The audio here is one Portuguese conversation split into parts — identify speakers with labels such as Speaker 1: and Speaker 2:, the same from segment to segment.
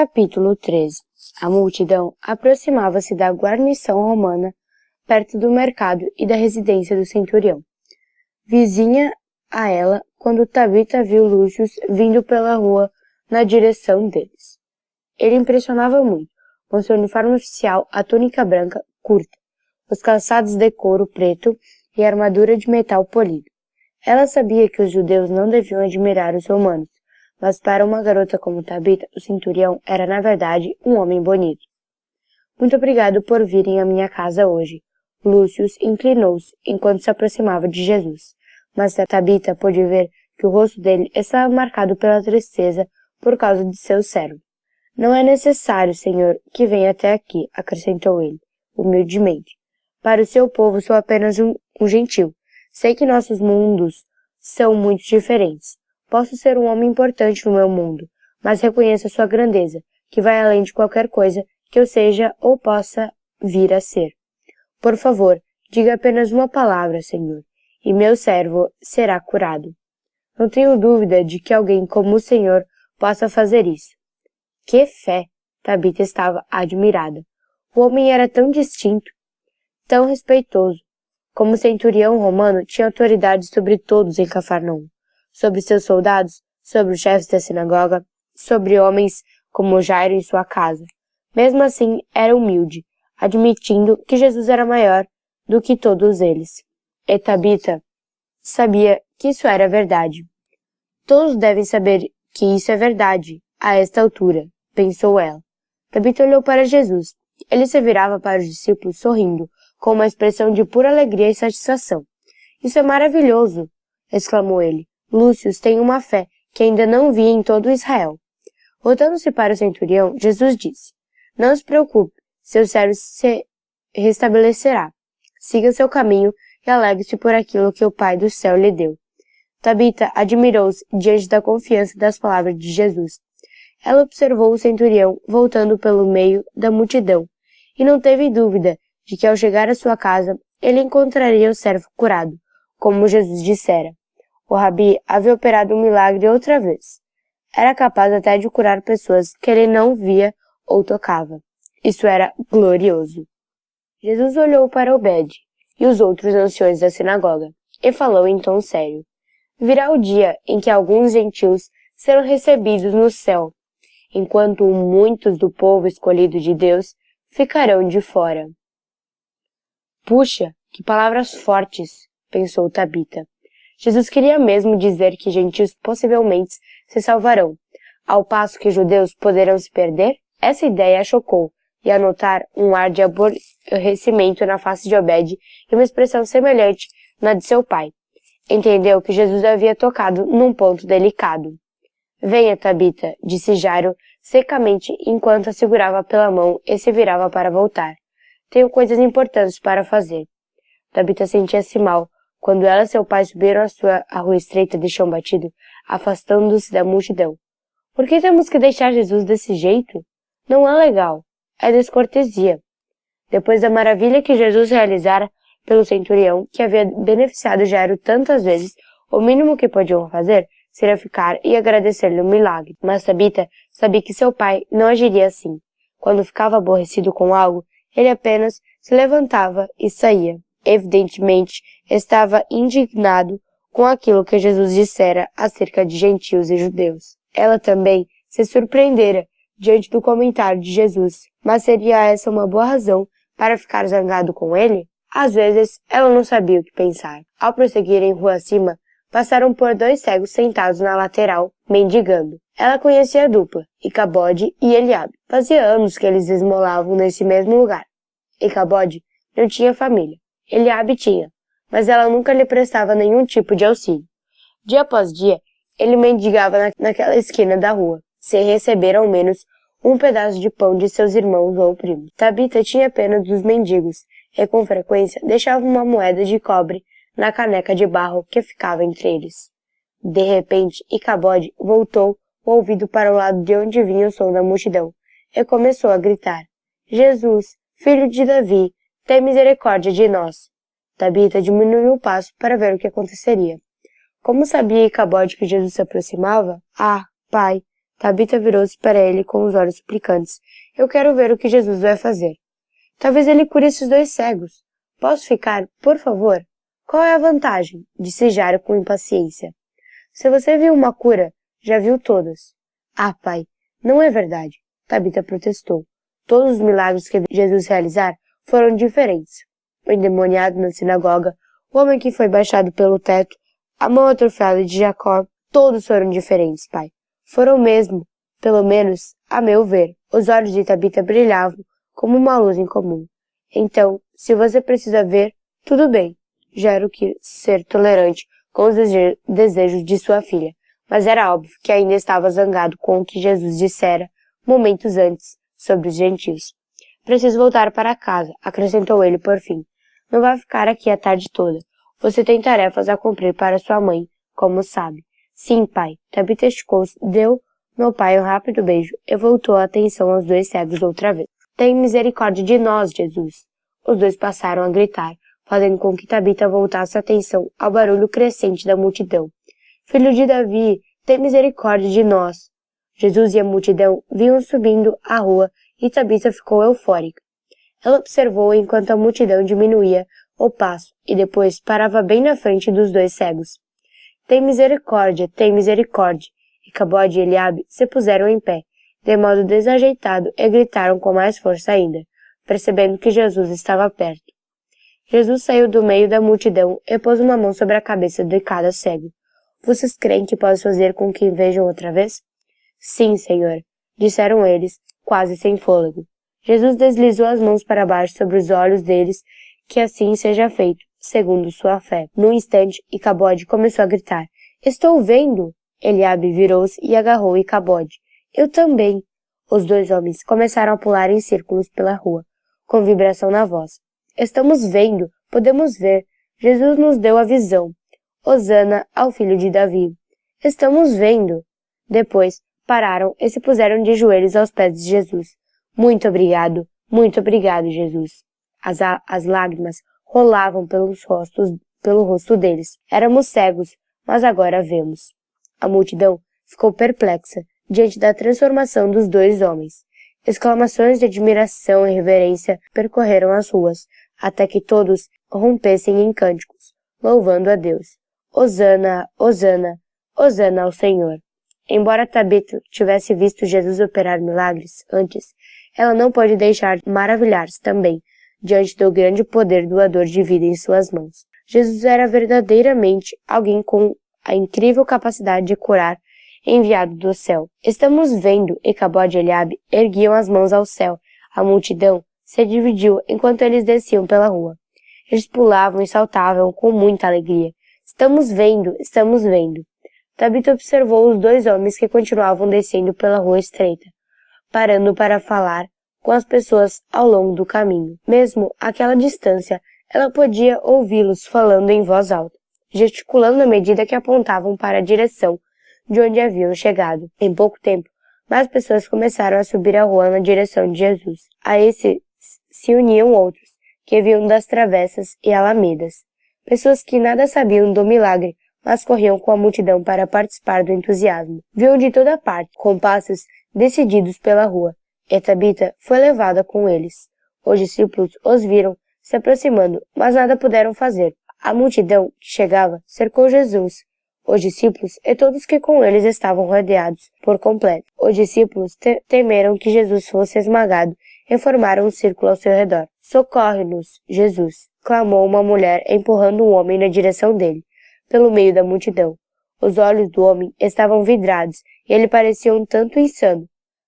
Speaker 1: Capítulo 13. A multidão aproximava-se da guarnição romana, perto do mercado e da residência do centurião. Vizinha a ela, quando Tabita viu Lúcio vindo pela rua na direção deles. Ele impressionava muito, com seu uniforme oficial, a túnica branca curta, os calçados de couro preto e a armadura de metal polido. Ela sabia que os judeus não deviam admirar os romanos, mas para uma garota como Tabita, o centurião era, na verdade, um homem bonito. Muito obrigado por virem à minha casa hoje. Lúcio inclinou-se enquanto se aproximava de Jesus, mas Tabita pôde ver que o rosto dele estava marcado pela tristeza por causa de seu servo. Não é necessário, Senhor, que venha até aqui, acrescentou ele, humildemente. Para o seu povo sou apenas um gentil. Sei que nossos mundos são muito diferentes. Posso ser um homem importante no meu mundo, mas reconheço a sua grandeza, que vai além de qualquer coisa que eu seja ou possa vir a ser. Por favor, diga apenas uma palavra, Senhor, e meu servo será curado. Não tenho dúvida de que alguém como o Senhor possa fazer isso. Que fé! Tabita estava admirada. O homem era tão distinto, tão respeitoso. Como centurião romano, tinha autoridade sobre todos em Cafarnaum. Sobre seus soldados, sobre os chefes da sinagoga, sobre homens como Jairo em sua casa. Mesmo assim, era humilde, admitindo que Jesus era maior do que todos eles. E Tabita sabia que isso era verdade. Todos devem saber que isso é verdade, a esta altura, pensou ela. Tabita olhou para Jesus. Ele se virava para os discípulos sorrindo, com uma expressão de pura alegria e satisfação. Isso é maravilhoso! Exclamou ele. Lúcio tem uma fé que ainda não vi em todo Israel. Voltando-se para o centurião, Jesus disse, não se preocupe, seu servo se restabelecerá. Siga seu caminho e alegre-se por aquilo que o Pai do céu lhe deu. Tabita admirou-se diante da confiança das palavras de Jesus. Ela observou o centurião voltando pelo meio da multidão e não teve dúvida de que ao chegar à sua casa, ele encontraria o servo curado, como Jesus dissera. O rabi havia operado um milagre outra vez. Era capaz até de curar pessoas que ele não via ou tocava. Isso era glorioso. Jesus olhou para Obed e os outros anciões da sinagoga e falou em tom sério. Virá o dia em que alguns gentios serão recebidos no céu, enquanto muitos do povo escolhido de Deus ficarão de fora. Puxa, que palavras fortes, pensou Tabita. Jesus queria mesmo dizer que gentios possivelmente se salvarão, ao passo que judeus poderão se perder? Essa ideia a chocou, e a notar um ar de aborrecimento na face de Obed e uma expressão semelhante na de seu pai. Entendeu que Jesus havia tocado num ponto delicado. Venha, Tabita, disse Jairo secamente enquanto a segurava pela mão e se virava para voltar. Tenho coisas importantes para fazer. Tabita sentia-se mal quando ela e seu pai subiram a rua estreita de chão batido, afastando-se da multidão. Por que temos que deixar Jesus desse jeito? Não é legal. É descortesia. Depois da maravilha que Jesus realizara pelo centurião, que havia beneficiado Jairo tantas vezes, o mínimo que podiam fazer seria ficar e agradecer-lhe o milagre. Mas Tabita sabia que seu pai não agiria assim. Quando ficava aborrecido com algo, ele apenas se levantava e saía. Evidentemente, estava indignado com aquilo que Jesus dissera acerca de gentios e judeus. Ela também se surpreendera diante do comentário de Jesus, mas seria essa uma boa razão para ficar zangado com ele? Às vezes, ela não sabia o que pensar. Ao prosseguirem rua acima, passaram por dois cegos sentados na lateral, mendigando. Ela conhecia a dupla, Icabode e Eliabe. Fazia anos que eles esmolavam nesse mesmo lugar. Icabode não tinha família. Eliabe tinha, mas ela nunca lhe prestava nenhum tipo de auxílio. Dia após dia, ele mendigava naquela esquina da rua, sem receber ao menos um pedaço de pão de seus irmãos ou primos. Tabita tinha pena dos mendigos e, com frequência, deixava uma moeda de cobre na caneca de barro que ficava entre eles. De repente, Icabode voltou o ouvido para o lado de onde vinha o som da multidão e começou a gritar: Jesus, filho de Davi, tem misericórdia de nós. Tabita diminuiu o passo para ver o que aconteceria. Como sabia Icabode que Jesus se aproximava? Ah, pai, Tabita virou-se para ele com os olhos suplicantes. Eu quero ver o que Jesus vai fazer. Talvez ele cure esses 2 cegos. Posso ficar, por favor? Qual é a vantagem? Disse Jairo com impaciência. Se você viu uma cura, já viu todas. Ah, pai, não é verdade. Tabita protestou. Todos os milagres que Jesus realizar foram diferentes. O endemoniado na sinagoga, o homem que foi baixado pelo teto, a mão atrofiada de Jacó, todos foram diferentes, pai. Foram mesmo, pelo menos, a meu ver. Os olhos de Tabita brilhavam como uma luz incomum. Então, se você precisa ver, tudo bem. Jairo quis ser tolerante com os desejos de sua filha, mas era óbvio que ainda estava zangado com o que Jesus dissera momentos antes sobre os gentios. Preciso voltar para casa, acrescentou ele por fim. Não vai ficar aqui a tarde toda. Você tem tarefas a cumprir para sua mãe, como sabe. Sim, pai. Tabita esticou, deu meu pai um rápido beijo e voltou a atenção aos 2 cegos outra vez. Tem misericórdia de nós, Jesus. Os 2 passaram a gritar, fazendo com que Tabita voltasse a atenção ao barulho crescente da multidão. Filho de Davi, tem misericórdia de nós. Jesus e a multidão vinham subindo a rua e Tabita ficou eufórica. Ela observou enquanto a multidão diminuía o passo e depois parava bem na frente dos 2 cegos. Tem misericórdia, e Cabode e Eliabe se puseram em pé, de modo desajeitado, e gritaram com mais força ainda, percebendo que Jesus estava perto. Jesus saiu do meio da multidão e pôs uma mão sobre a cabeça de cada cego. Vocês creem que posso fazer com que vejam outra vez? Sim, Senhor, disseram eles, quase sem fôlego. Jesus deslizou as mãos para baixo sobre os olhos deles, que assim seja feito, segundo sua fé. Num instante, Icabode começou a gritar, Estou vendo! Eliabe virou-se e agarrou Icabode. Eu também! Os 2 homens começaram a pular em círculos pela rua, com vibração na voz. Estamos vendo! Podemos ver! Jesus nos deu a visão! Hosana ao filho de Davi! Estamos vendo! Depois, pararam e se puseram de joelhos aos pés de Jesus. Muito obrigado, Jesus. As lágrimas rolavam pelo rosto deles. Éramos cegos, mas agora vemos. A multidão ficou perplexa diante da transformação dos 2 homens. Exclamações de admiração e reverência percorreram as ruas, até que todos rompessem em cânticos, louvando a Deus. Hosana, Hosana, Hosana ao Senhor. Embora Tabita tivesse visto Jesus operar milagres antes, ela não pôde deixar de maravilhar-se também diante do grande poder doador de vida em suas mãos. Jesus era verdadeiramente alguém com a incrível capacidade de curar, enviado do céu. Estamos vendo, e Cabode e Eliabe erguiam as mãos ao céu. A multidão se dividiu enquanto eles desciam pela rua. Eles pulavam e saltavam com muita alegria. Estamos vendo, estamos vendo. Tabita observou os 2 homens que continuavam descendo pela rua estreita, parando para falar com as pessoas ao longo do caminho. Mesmo àquela distância, ela podia ouvi-los falando em voz alta, gesticulando à medida que apontavam para a direção de onde haviam chegado. Em pouco tempo, mais pessoas começaram a subir a rua na direção de Jesus. A esses se uniam outros, que vinham das travessas e alamedas. Pessoas que nada sabiam do milagre, mas corriam com a multidão para participar do entusiasmo. Viam de toda parte, com passos decididos pela rua, e Tabita foi levada com eles. Os discípulos os viram se aproximando, mas nada puderam fazer. A multidão que chegava cercou Jesus, os discípulos e todos que com eles estavam rodeados por completo. Os discípulos temeram que Jesus fosse esmagado e formaram um círculo ao seu redor. Socorre-nos, Jesus! Clamou uma mulher empurrando um homem na direção dele, pelo meio da multidão. Os olhos do homem estavam vidrados e ele parecia um tanto insano,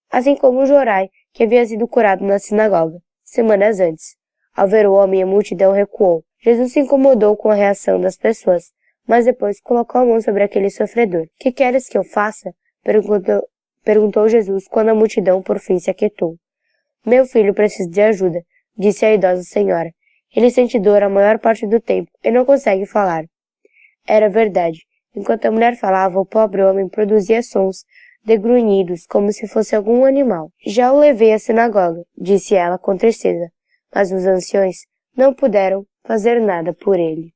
Speaker 1: assim como Jorai, que havia sido curado na sinagoga, semanas antes. Ao ver o homem, a multidão recuou. Jesus se incomodou com a reação das pessoas, mas depois colocou a mão sobre aquele sofredor. Que queres que eu faça? Perguntou Jesus quando a multidão por fim se aquietou. Meu filho precisa de ajuda, disse a idosa senhora. Ele sente dor a maior parte do tempo e não consegue falar. Era verdade. Enquanto a mulher falava, o pobre homem produzia sons de grunhidos, como se fosse algum animal. Já o levei à sinagoga, disse ela com tristeza, mas os anciões não puderam fazer nada por ele.